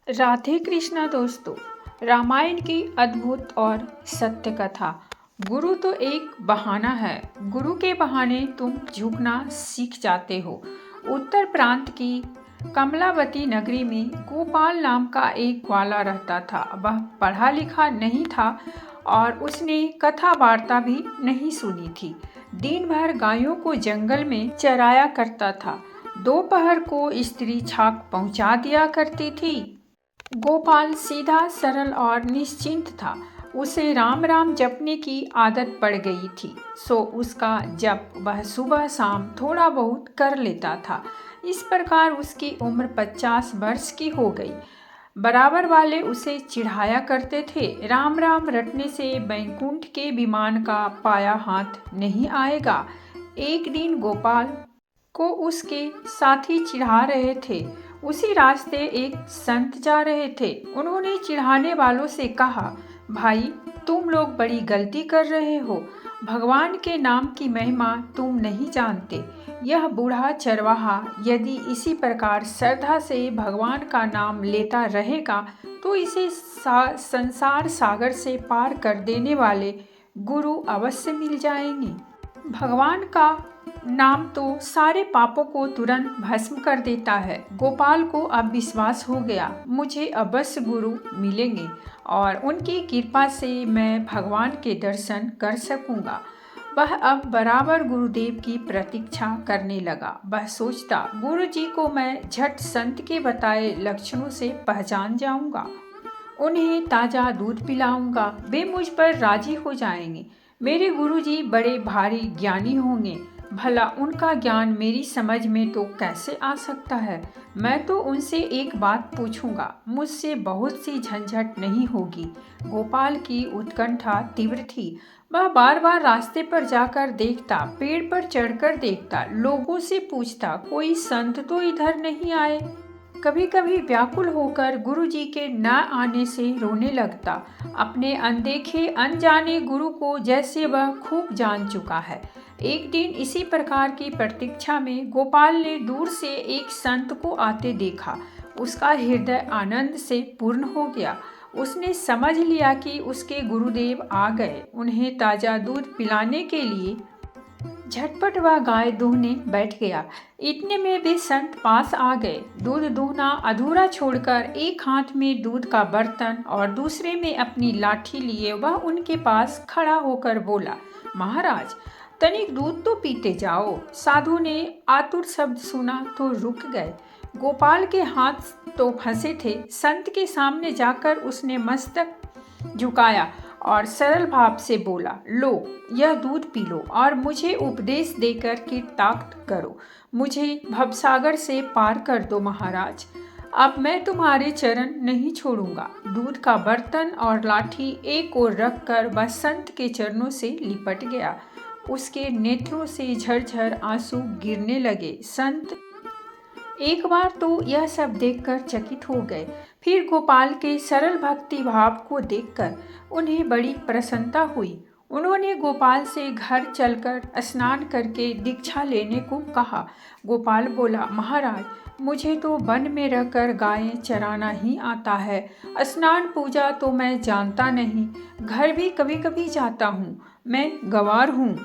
राधे कृष्णा दोस्तों। रामायण की अद्भुत और सत्य कथा। गुरु तो एक बहाना है। गुरु के बहाने तुम झुकना सीख जाते हो। उत्तर प्रांत की कमलावती नगरी में गोपाल नाम का एक ग्वाला रहता था। वह पढ़ा लिखा नहीं था और उसने कथा वार्ता भी नहीं सुनी थी। दिन भर गायों को जंगल में चराया करता था। दोपहर को स्त्री छाक पहुंचा दिया करती थी। गोपाल सीधा सरल और निश्चिंत था। उसे राम राम जपने की आदत पड़ गई थी, सो उसका जप वह सुबह शाम थोड़ा बहुत कर लेता था। इस प्रकार उसकी उम्र 50 वर्ष की हो गई। बराबर वाले उसे चिढ़ाया करते थे, राम राम रटने से बैकुंठ के विमान का पाया हाथ नहीं आएगा। एक दिन गोपाल को उसके साथी चिढ़ा रहे थे। उसी रास्ते एक संत जा रहे थे। उन्होंने चिढ़ाने वालों से कहा, भाई तुम लोग बड़ी गलती कर रहे हो। भगवान के नाम की महिमा तुम नहीं जानते। यह बूढ़ा चरवाहा यदि इसी प्रकार श्रद्धा से भगवान का नाम लेता रहेगा तो इसे संसार सागर से पार कर देने वाले गुरु अवश्य मिल जाएंगे। भगवान का नाम तो सारे पापों को तुरंत भस्म कर देता है। गोपाल को अब विश्वास हो गया, मुझे अवश्य गुरु मिलेंगे और उनकी कृपा से मैं भगवान के दर्शन कर सकूंगा। वह अब बराबर गुरुदेव की प्रतीक्षा करने लगा। वह सोचता, गुरु जी को मैं झट संत के बताए लक्षणों से पहचान जाऊंगा, उन्हें ताज़ा दूध पिलाऊंगा, वे मुझ पर राजी हो जाएंगे। मेरे गुरुजी बड़े भारी ज्ञानी होंगे, भला उनका ज्ञान मेरी समझ में तो कैसे आ सकता है। मैं तो उनसे एक बात पूछूंगा, मुझसे बहुत सी झंझट नहीं होगी। गोपाल की उत्कंठा तीव्र थी। वह बार बार रास्ते पर जाकर देखता, पेड़ पर चढ़कर देखता, लोगों से पूछता, कोई संत तो इधर नहीं आए। कभी कभी व्याकुल होकर गुरुजी के न आने से रोने लगता, अपने अनदेखे अनजाने गुरु को जैसे वह खूब जान चुका है। एक दिन इसी प्रकार की प्रतीक्षा में गोपाल ने दूर से एक संत को आते देखा। उसका हृदय आनंद से पूर्ण हो गया। उसने समझ लिया कि उसके गुरुदेव आ गए। उन्हें ताज़ा दूध पिलाने के लिए झटपट वह गाय दूहने बैठ गया। इतने में वे संत पास आ गए। दूध दूहना अधूरा छोड़कर एक हाथ में दूध का बर्तन और दूसरे में अपनी लाठी लिए वह उनके पास खड़ा होकर बोला, महाराज तनिक दूध तो पीते जाओ। साधु ने आतुर शब्द सुना तो रुक गए। गोपाल के हाथ तो फंसे थे। संत के सामने जाकर उसने मस्तक झुकाया और सरल भाव से बोला, लो यह दूध पी लो और मुझे उपदेश देकर कृतार्थ करो। मुझे भवसागर से पार कर दो महाराज। अब मैं तुम्हारे चरण नहीं छोड़ूंगा। दूध का बर्तन और लाठी एक ओर रखकर वह संत के चरणों से लिपट गया। उसके नेत्रों से झरझर आंसू गिरने लगे। संत एक बार तो यह सब देखकर चकित हो गए, फिर गोपाल के सरल भक्ति भाव को देखकर उन्हें बड़ी प्रसन्नता हुई। उन्होंने गोपाल से घर चलकर स्नान करके दीक्षा लेने को कहा। गोपाल बोला, महाराज मुझे तो वन में रहकर गायें चराना ही आता है। स्नान पूजा तो मैं जानता नहीं। घर भी कभी कभी जाता हूँ। मैं गंवार हूँ,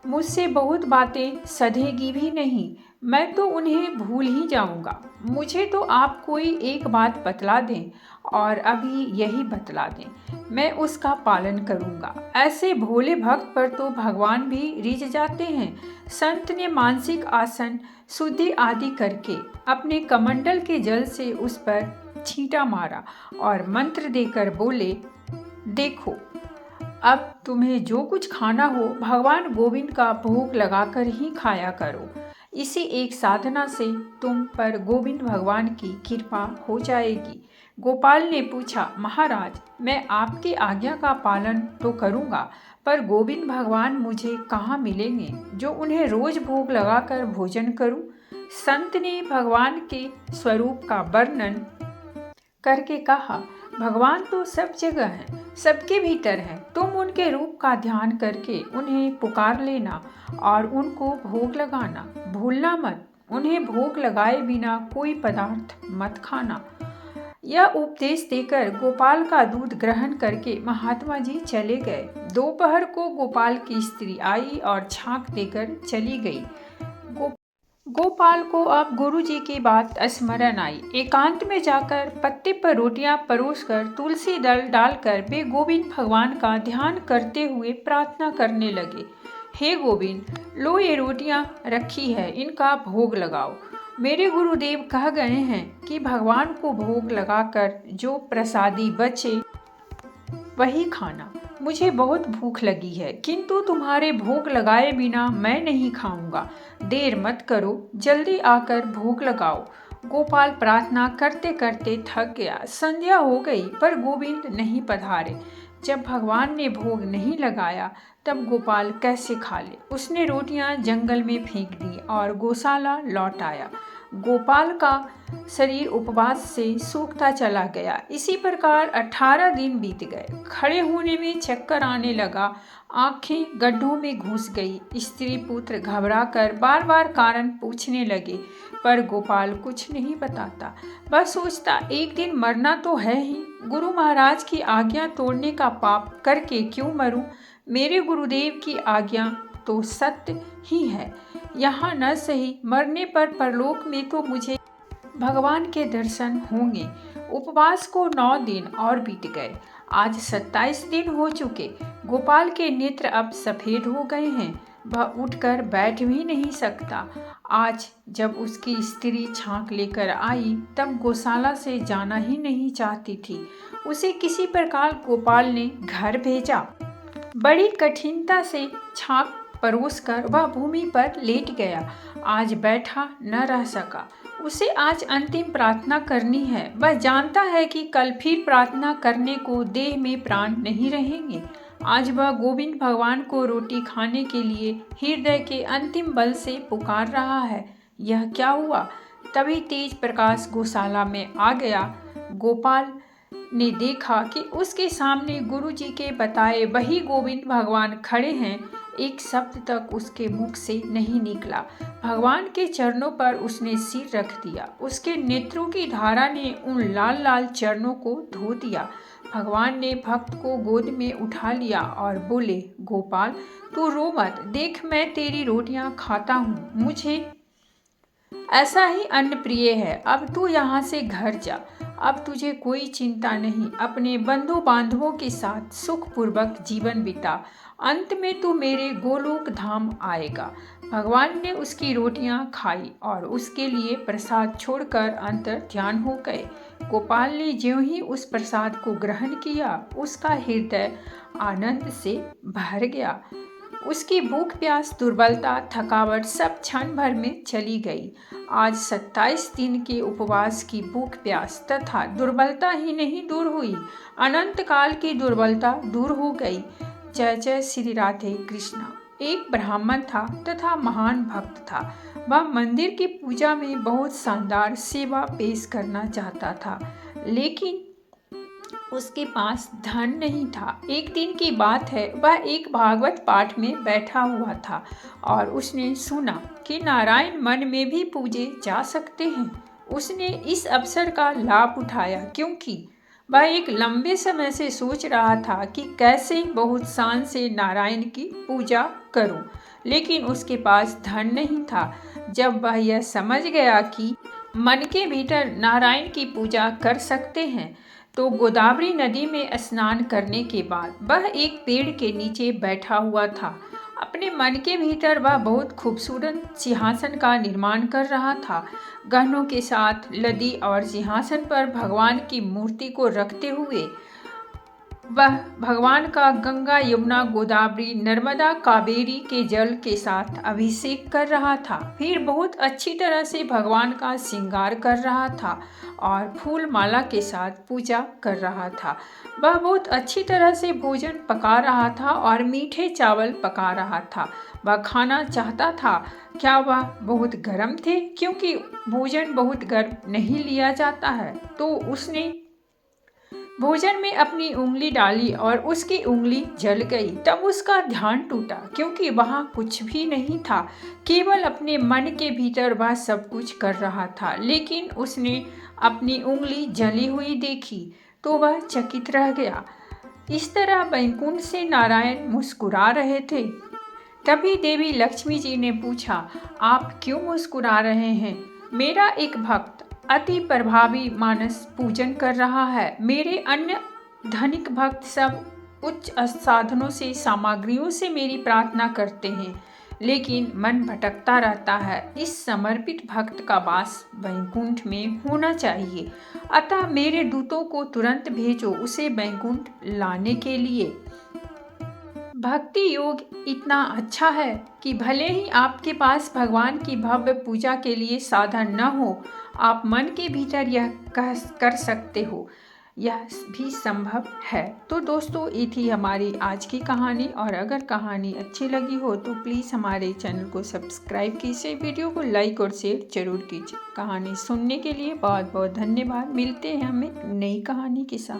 मुझसे बहुत बातें सधेगी भी नहीं। मैं तो उन्हें भूल ही जाऊंगा। मुझे तो आप कोई एक बात बतला दें और अभी यही बतला दें, मैं उसका पालन करूंगा। ऐसे भोले भक्त पर तो भगवान भी रिझ जाते हैं। संत ने मानसिक आसन शुद्धि आदि करके अपने कमंडल के जल से उस पर छींटा मारा और मंत्र देकर बोले, देखो अब तुम्हें जो कुछ खाना हो भगवान गोविंद का भोग लगाकर ही खाया करो। इसी एक साधना से तुम पर गोविंद भगवान की कृपा हो जाएगी। गोपाल ने पूछा, महाराज मैं आपकी आज्ञा का पालन तो करूँगा, पर गोविंद भगवान मुझे कहाँ मिलेंगे जो उन्हें रोज भोग लगाकर भोजन करूँ। संत ने भगवान के स्वरूप का वर्णन करके कहा, भगवान तो सब जगह हैं, सबके भीतर हैं। तुम उनके रूप का ध्यान करके उन्हें पुकार लेना और उनको भोग लगाना। भूलना मत, उन्हें भोग लगाए बिना कोई पदार्थ मत खाना। यह उपदेश देकर गोपाल का दूध ग्रहण करके महात्मा जी चले गए। दोपहर को गोपाल की स्त्री आई और छाक देकर चली गई। गोपाल को अब गुरुजी की बात स्मरण आई। एकांत में जाकर पत्ते पर रोटियां परोसकर तुलसी दल डालकर वे गोविंद भगवान का ध्यान करते हुए प्रार्थना करने लगे। हे गोविंद, लो ये रोटियां रखी है, इनका भोग लगाओ। मेरे गुरुदेव कह गए हैं कि भगवान को भोग लगाकर जो प्रसादी बचे वही खाना। मुझे बहुत भूख लगी है, किंतु तुम्हारे भोग लगाए बिना मैं नहीं खाऊंगा। देर मत करो, जल्दी आकर भोग लगाओ। गोपाल प्रार्थना करते करते थक गया। संध्या हो गई पर गोविंद नहीं पधारे। जब भगवान ने भोग नहीं लगाया तब गोपाल कैसे खा ले। उसने रोटियां जंगल में फेंक दी और गौशाला लौट आया। गोपाल का शरीर उपवास से सूखता चला गया। इसी प्रकार 18 दिन बीत गए। खड़े होने में चक्कर आने लगा, आंखें गड्ढों में घुस गई। स्त्री पुत्र घबराकर बार बार कारण पूछने लगे, पर गोपाल कुछ नहीं बताता। बस सोचता, एक दिन मरना तो है ही। गुरु महाराज की आज्ञा तोड़ने का पाप करके क्यों मरूं? मेरे गुरुदेव की आज्ञा तो सत्य ही है। यहाँ न सही, मरने पर परलोक में तो मुझे भगवान के दर्शन होंगे। उपवास को 9 दिन और बीत गए। आज 27 दिन हो चुके। गोपाल के नेत्र अब सफ़ेद हो गए हैं। वह उठकर बैठ भी नहीं सकता। आज जब उसकी स्त्री छांक लेकर आई तब गौशाला से जाना ही नहीं चाहती थी। उसे किसी प्रकार गोपाल ने घर भेजा। बड़ी कठिनता से छाक परोसकर वह भूमि पर लेट गया। आज बैठा न रह सका। उसे आज अंतिम प्रार्थना करनी है। वह जानता है कि कल फिर प्रार्थना करने को देह में प्राण नहीं रहेंगे। आज वह गोविंद भगवान को रोटी खाने के लिए हृदय के अंतिम बल से पुकार रहा है। यह क्या हुआ? तभी तेज प्रकाश गौशाला में आ गया। गोपाल ने देखा कि उसके सामने गुरुजी के बताए वही गोविंद भगवान खड़े हैं। एक शब्द तक उसके मुख से नहीं निकला। भगवान के चरणों पर उसने सिर रख दिया। उसके नेत्रों की धारा ने उन लाल लाल चरणों को धो दिया। भगवान ने भक्त को गोद में उठा लिया और बोले, गोपाल, तू रो मत। देख, मैं तेरी रोटियां खाता हूँ। मुझे ऐसा ही अन्न प्रिय है। अब तू यहाँ से घर जा। अब तुझे कोई चिंता नहीं। अपने बंधु बांधवों के साथ सुखपूर्वक जीवन बिता। अंत में तू मेरे गोलोक धाम आएगा। भगवान ने उसकी रोटियां खाई और उसके लिए प्रसाद छोड़कर अंतर ध्यान हो गए। गोपाल ने ज्यों ही उस प्रसाद को ग्रहण किया, उसका हृदय आनंद से भर गया। उसकी भूख प्यास, दुर्बलता, थकावट सब क्षण भर में चली गई। आज 27 दिन के उपवास की भूख प्यास तथा दुर्बलता ही नहीं दूर हुई, अनंत काल की दुर्बलता दूर हो गई। जय जय श्री राधे कृष्णा। एक ब्राह्मण था तथा महान भक्त था। वह मंदिर की पूजा में बहुत शानदार सेवा पेश करना चाहता था, लेकिन उसके पास धन नहीं था। एक दिन की बात है, वह एक भागवत पाठ में बैठा हुआ था और उसने सुना कि नारायण मन में भी पूजे जा सकते हैं। उसने इस अवसर का लाभ उठाया, क्योंकि वह एक लंबे समय से सोच रहा था कि कैसे बहुत शान से नारायण की पूजा करूं, लेकिन उसके पास धन नहीं था। जब वह यह समझ गया कि मन के भीतर नारायण की पूजा कर सकते हैं, तो गोदावरी नदी में स्नान करने के बाद वह एक पेड़ के नीचे बैठा हुआ था। अपने मन के भीतर वह बहुत खूबसूरत सिंहासन का निर्माण कर रहा था। गहनों के साथ लदी और सिंहासन पर भगवान की मूर्ति को रखते हुए वह भगवान का गंगा, यमुना, गोदावरी, नर्मदा, कावेरी के जल के साथ अभिषेक कर रहा था। फिर बहुत अच्छी तरह से भगवान का श्रृंगार कर रहा था और फूल माला के साथ पूजा कर रहा था। वह बहुत अच्छी तरह से भोजन पका रहा था और मीठे चावल पका रहा था। वह खाना चाहता था। क्या वह बहुत गर्म थे? क्योंकि भोजन बहुत गर्म नहीं लिया जाता है। तो उसने भोजन में अपनी उंगली डाली और उसकी उंगली जल गई। तब उसका ध्यान टूटा क्योंकि वहाँ कुछ भी नहीं था, केवल अपने मन के भीतर वह सब कुछ कर रहा था। लेकिन उसने अपनी उंगली जली हुई देखी तो वह चकित रह गया। इस तरह वैकुंठ से नारायण मुस्कुरा रहे थे। तभी देवी लक्ष्मी जी ने पूछा, आप क्यों मुस्कुरा रहे हैं? मेरा एक भक्त अति प्रभावी मानस पूजन कर रहा है। मेरे अन्य धनिक भक्त सब उच्च साधनों से, सामग्रियों से मेरी प्रार्थना करते हैं, लेकिन मन भटकता रहता है। इस समर्पित भक्त का वास वैकुंठ में होना चाहिए, अतः मेरे दूतों को तुरंत भेजो उसे वैकुंठ लाने के लिए। भक्ति योग इतना अच्छा है कि भले ही आपके पास भगवान की भव्य पूजा के लिए साधन न हो, आप मन के भीतर यह कर सकते हो, यह भी संभव है। तो दोस्तों, ये थी हमारी आज की कहानी, और अगर कहानी अच्छी लगी हो तो प्लीज़ हमारे चैनल को सब्सक्राइब कीजिए, वीडियो को लाइक और शेयर जरूर कीजिए। कहानी सुनने के लिए बहुत बहुत धन्यवाद। मिलते हैं हम एक नई कहानी के साथ।